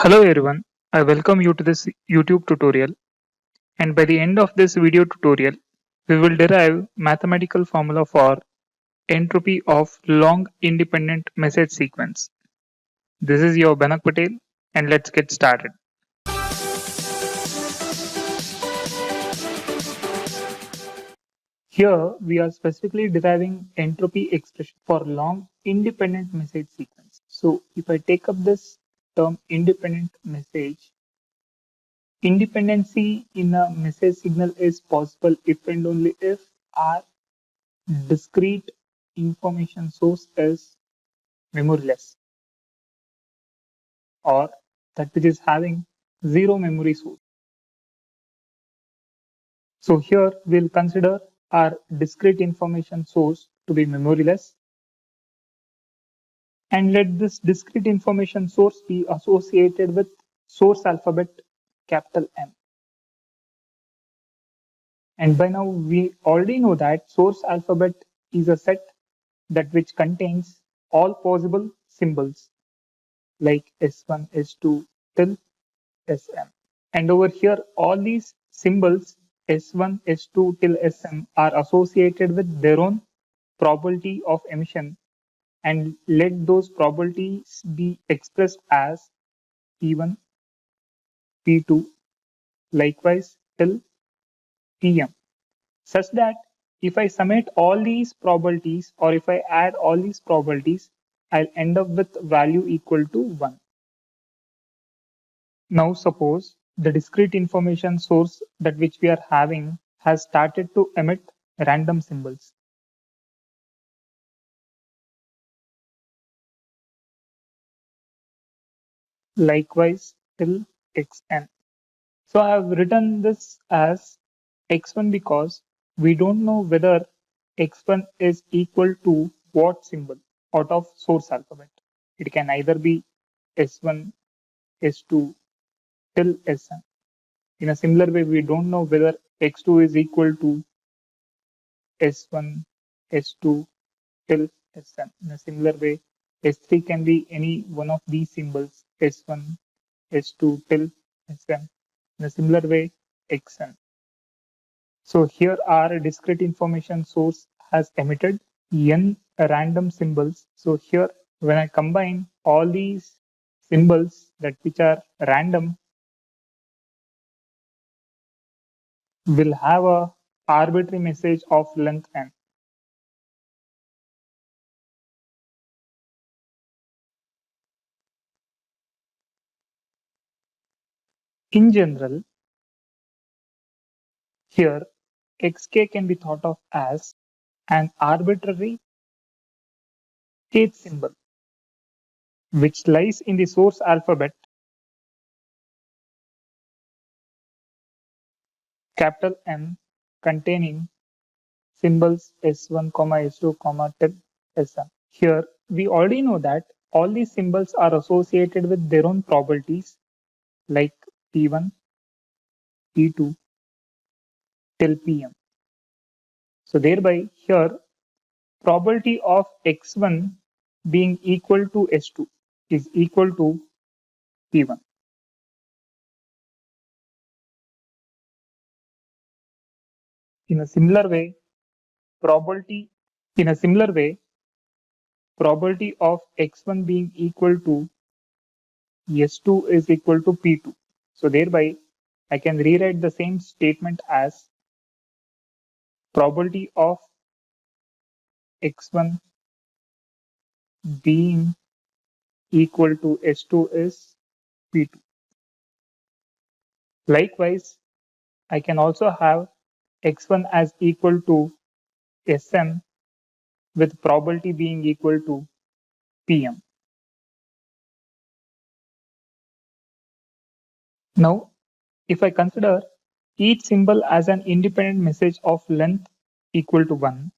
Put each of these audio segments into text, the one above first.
Hello everyone, I welcome you to this YouTube tutorial, and by the end of this video tutorial, we will derive mathematical formula for entropy of long independent message sequence. This is your Banak Patel, and let's get started. Here we are specifically deriving entropy expression for long independent message sequence. So if I take up this term independent message, independency in a message signal is possible if and only if our discrete information source is memoryless or that which is having zero memory source. So here we'll consider our discrete information source to be memoryless and let this discrete information source be associated with source alphabet capital M. And by now we already know that source alphabet is a set that which contains all possible symbols like S1, S2 till Sm. And over here, all these symbols S1, S2 till Sm are associated with their own probability of emission and let those probabilities be expressed as P1, P2, likewise till Pm, such that if I summate all these probabilities or if I add all these probabilities, I'll end up with value equal to 1. Now suppose the discrete information source that which we are having has started to emit random symbols. Likewise till xn. So I have written this as x1 because we don't know whether x1 is equal to what symbol out of source alphabet. It can either be s1, s2 till sn. In a similar way, we don't know whether x2 is equal to S1, S2 till Sn. In a similar way, S3 can be any one of these symbols S1, S2 till Sn. In a similar way, Xn. So here our discrete information source has emitted n random symbols. So here when I combine all these symbols that which are random, will have a arbitrary message of length n. In general, here xk can be thought of as an arbitrary state symbol which lies in the source alphabet capital M containing symbols S1, S2, till Sm. Here we already know that all these symbols are associated with their own properties like P1, P2 till Pm. So thereby here probability of x1 being equal to S2 is equal to P1. In a similar way, probability in a similar way, probability of x1 being equal to S2 is equal to P2. So thereby, I can rewrite the same statement as probability of x1 being equal to S2 is P2. Likewise, I can also have x1 as equal to Sm with probability being equal to Pm. Now, if I consider each symbol as an independent message of length equal to 1,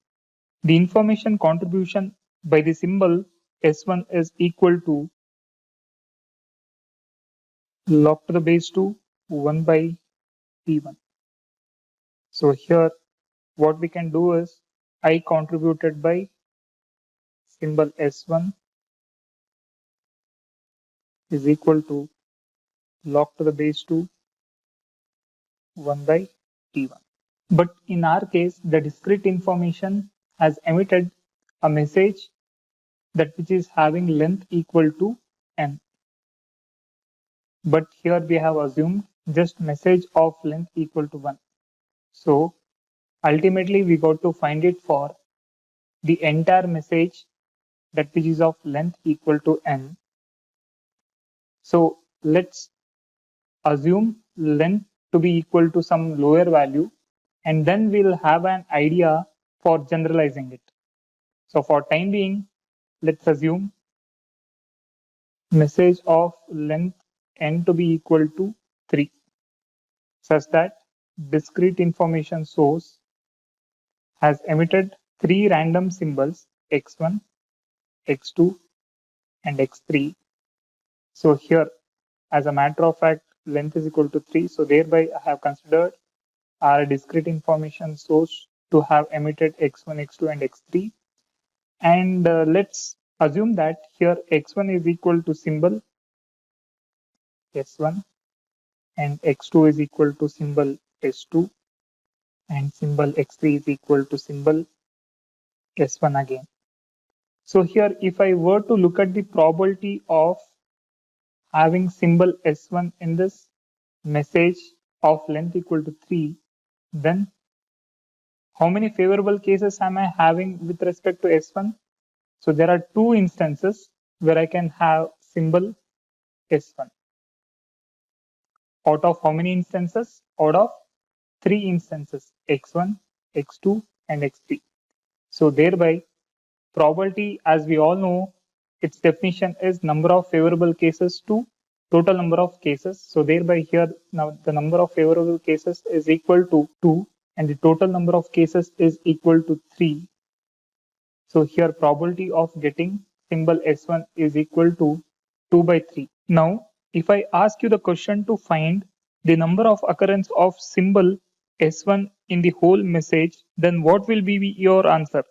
the information contribution by the symbol S1 is equal to log to the base 2 1 by P1. So here what we can do is I contributed by symbol S1 is equal to log to the base 2 1 by t1. But in our case, the discrete information has emitted a message that which is having length equal to n. But here we have assumed just message of length equal to 1. So ultimately we got to find it for the entire message that which is of length equal to n. So let's assume length to be equal to some lower value, and then we'll have an idea for generalizing it. So for time being, let's assume message of length n to be equal to 3, such that discrete information source has emitted 3 random symbols x1, x2, and x3. So here, as a matter of fact, length is equal to 3. So thereby I have considered our discrete information source to have emitted x1, x2, and x3. And let's assume that here x1 is equal to symbol s1 and x2 is equal to symbol s2 and symbol x3 is equal to symbol s1 again. So here if I were to look at the probability of having symbol s1 in this message of length equal to 3, then how many favorable cases am I having with respect to s1? So there are 2 instances where I can have symbol s1. Out of how many instances? Out of 3 instances, x1, x2, and x3. So thereby, probability, as we all know, its definition is number of favorable cases to total number of cases. So thereby here, now the number of favorable cases is equal to 2 and the total number of cases is equal to 3. So here probability of getting symbol S1 is equal to 2 by 3. Now, if I ask you the question to find the number of occurrence of symbol S1 in the whole message, then what will be your answer?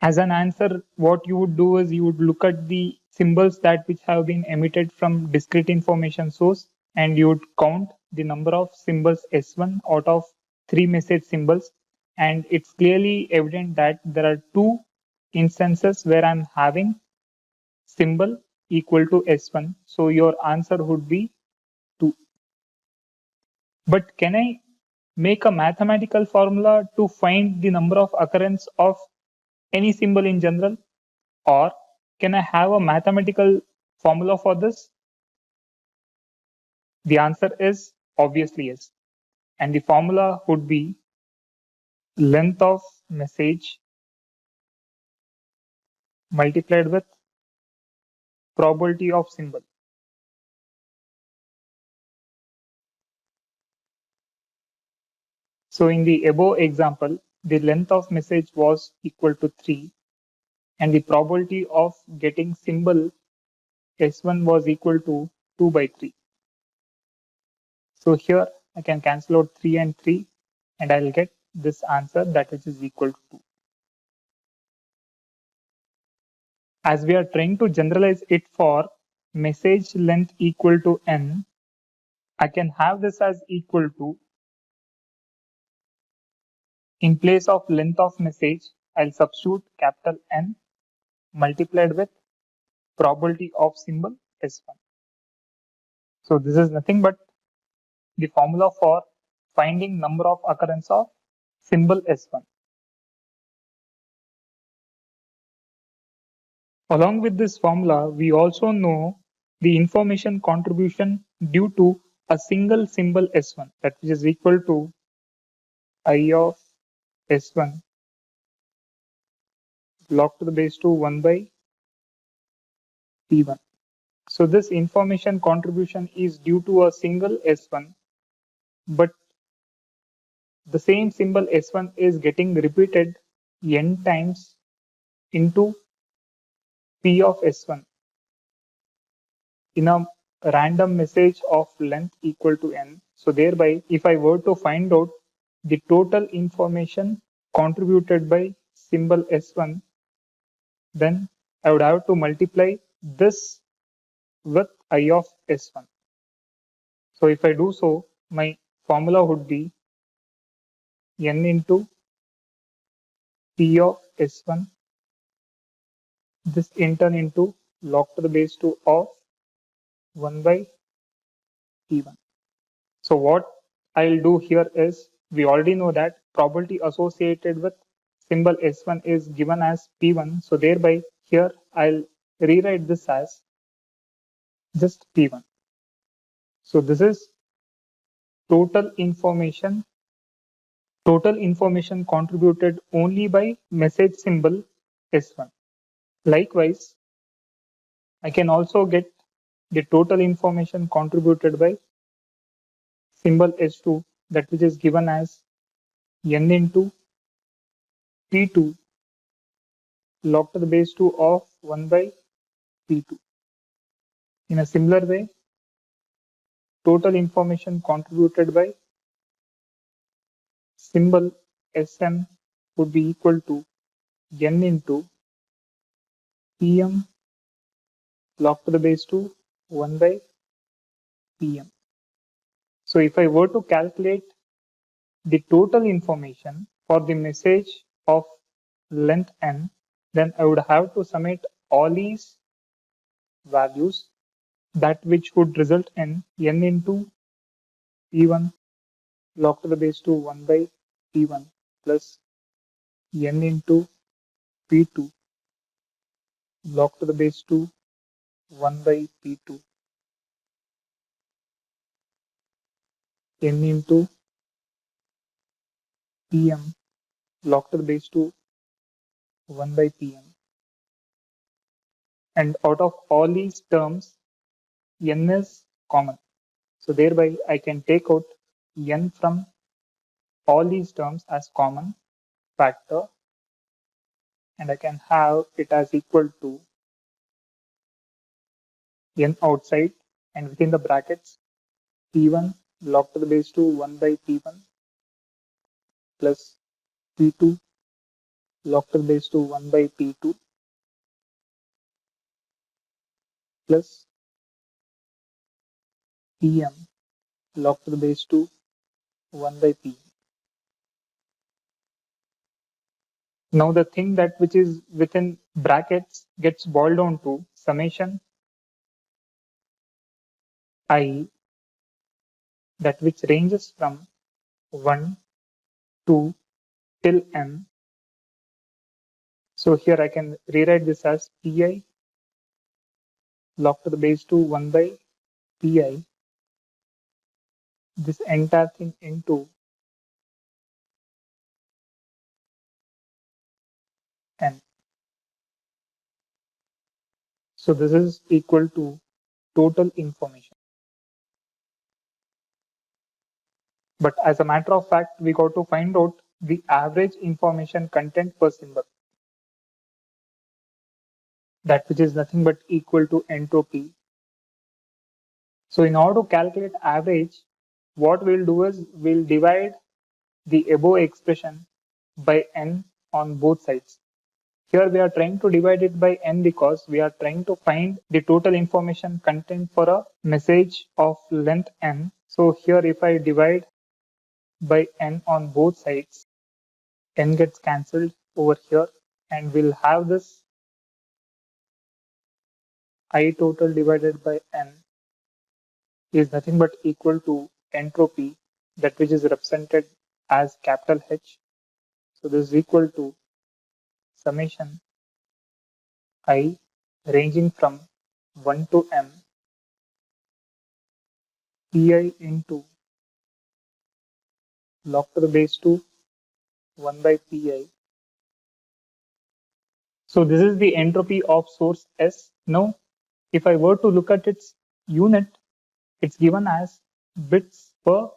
As an answer, what you would do is you would look at the symbols that which have been emitted from discrete information source and you would count the number of symbols S1 out of 3 message symbols, and it's clearly evident that there are 2 instances where I'm having symbol equal to S1. So your answer would be 2. But can I make a mathematical formula to find the number of occurrence of any symbol in general? Or can I have a mathematical formula for this? The answer is obviously yes. And the formula would be length of message multiplied with probability of symbol. So in the above example, the length of message was equal to 3 and the probability of getting symbol S1 was equal to 2 by 3. So here I can cancel out 3 and 3 and I'll get this answer that which is equal to 2. As we are trying to generalize it for message length equal to n, I can have this as equal to, in place of length of message, I'll substitute capital N multiplied with probability of symbol S1. So this is nothing but the formula for finding number of occurrence of symbol S1. Along with this formula, we also know the information contribution due to a single symbol S1, that which is equal to I of S1 log to the base 2 1 by T1. So this information contribution is due to a single S1, but the same symbol S1 is getting repeated n times into P of S1 in a random message of length equal to n. So thereby, if I were to find out the total information contributed by symbol S1, then I would have to multiply this with I of S1. So if I do so, my formula would be N into P of S1, this in turn into log to the base 2 of 1 by P1. So what I'll do here is, we already know that probability associated with symbol S1 is given as P1. So thereby here I'll rewrite this as just P1. So this is total information contributed only by message symbol S1. Likewise, I can also get the total information contributed by symbol S2, that which is given as N into P2 log to the base 2 of 1 by P2. In a similar way, total information contributed by symbol Sm would be equal to N into Pm log to the base 2 1 by Pm. So if I were to calculate the total information for the message of length n, then I would have to summate all these values, that which would result in n into P1 log to the base 2 1 by P1 plus n into P2 log to the base 2 1 by P2 n into Pm log to the base 2 1 by Pm. And out of all these terms, n is common. So thereby I can take out n from all these terms as common factor, and I can have it as equal to n outside, and within the brackets P1 log to the base 2 1 by P1 plus P2 log to the base 2 1 by P2 plus Pm log to the base 2 1 by P. Now the thing that which is within brackets gets boiled down to summation I, that which ranges from 1 to till n. So here I can rewrite this as Pi log to the base 2 1 by Pi, this entire thing into n. So this is equal to total information. But as a matter of fact, we got to find out the average information content per symbol, that which is nothing but equal to entropy. So in order to calculate average, what we'll do is we'll divide the above expression by n on both sides. Here we are trying to divide it by n because we are trying to find the total information content for a message of length n. So here if I divide by n on both sides, n gets cancelled over here, and we'll have this I total divided by n is nothing but equal to entropy, that which is represented as capital H. So this is equal to summation I ranging from 1 to m Pi into log to the base 2 1 by Pi. So this is the entropy of source S. Now, if I were to look at its unit, it's given as bits per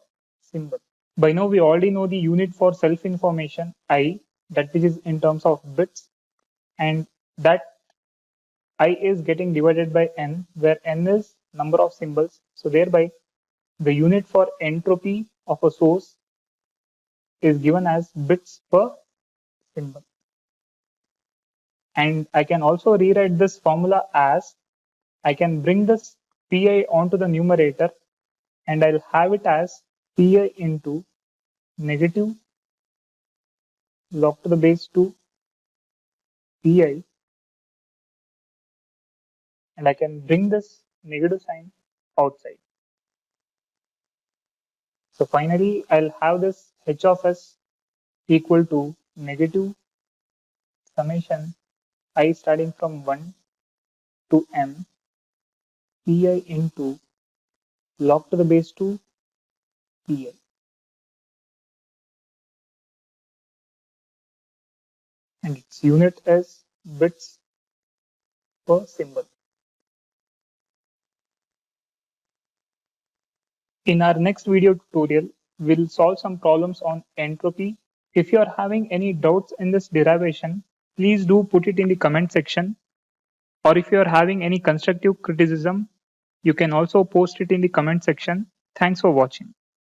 symbol. By now, we already know the unit for self-information I, that which is in terms of bits, and that I is getting divided by n, where n is number of symbols. So thereby, the unit for entropy of a source is given as bits per symbol. And I can also rewrite this formula as, I can bring this Pi onto the numerator, and I'll have it as Pi into negative log to the base 2 Pi, and I can bring this negative sign outside. So finally, I'll have this h of s equal to negative summation I starting from 1 to m Pi into log to the base 2 Pi. And its unit is bits per symbol. In our next video tutorial, we'll solve some problems on entropy. If you are having any doubts in this derivation, please do put it in the comment section. Or if you are having any constructive criticism, you can also post it in the comment section. Thanks for watching.